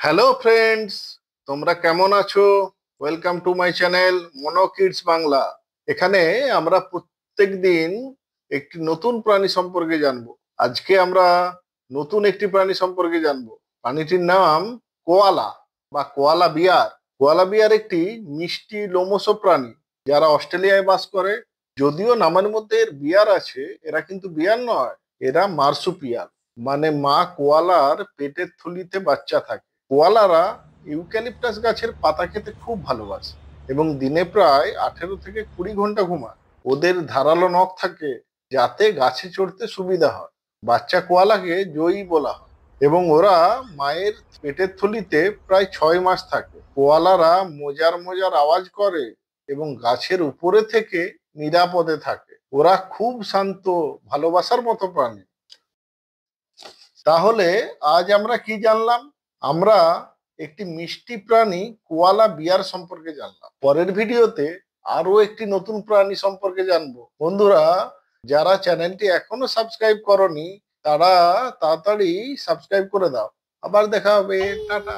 Hello friends, তোমরা কেমন আছো? Welcome to my channel Mono Kids Bangla. এখানে আমরা প্রত্যেক দিন একটি নতুন প্রাণী সম্পর্কে জানবো। আজকে আমরা নতুন একটি প্রাণী সম্পর্কে জানবো। প্রাণীটির নাম কোয়ালা বা কোয়ালা বিয়ার। কোয়ালা বিয়ার একটি মিষ্টি লোমশ প্রাণী যারা অস্ট্রেলিয়ায় বাস করে। যদিও নামের মধ্যে এর বিয়ার আছে, এরা কিন্তু বিয়ার নয়, এরা মার্সুপিয়াল। মানে মা কোয়ালার পেটের থলিতে বাচ্চা থাকে। কোয়ালারা ইউক্যালিপটাস গাছের পাতা খেতে খুব ভালোবাসে এবং দিনে প্রায় 18 থেকে 20 ঘন্টা ঘুমায়। ওদের ধারালো নখ থাকে যাতে গাছে চড়তে সুবিধা হয়। বাচ্চা কোয়ালাকে জয়ী বলা হয় এবং ওরা মায়ের পেটের থলিতে প্রায় 6 মাস থাকে। কোয়ালারা মজার মজার আওয়াজ করে এবং গাছের উপরে থেকে নিরাপদে থাকে। ওরা খুব শান্ত, ভালোবাসার মতো প্রাণী। তাহলে আজ আমরা কি জানলাম? আমরা একটি মিষ্টি প্রাণী কোয়ালা বিয়ার সম্পর্কে জানলাম। পরের ভিডিওতে আরো একটি নতুন প্রাণী সম্পর্কে জানবো। বন্ধুরা, যারা চ্যানেলটি এখনো সাবস্ক্রাইব করনি তারা তাড়াতাড়ি সাবস্ক্রাইব করে দাও। আবার দেখা হবে। টাটা।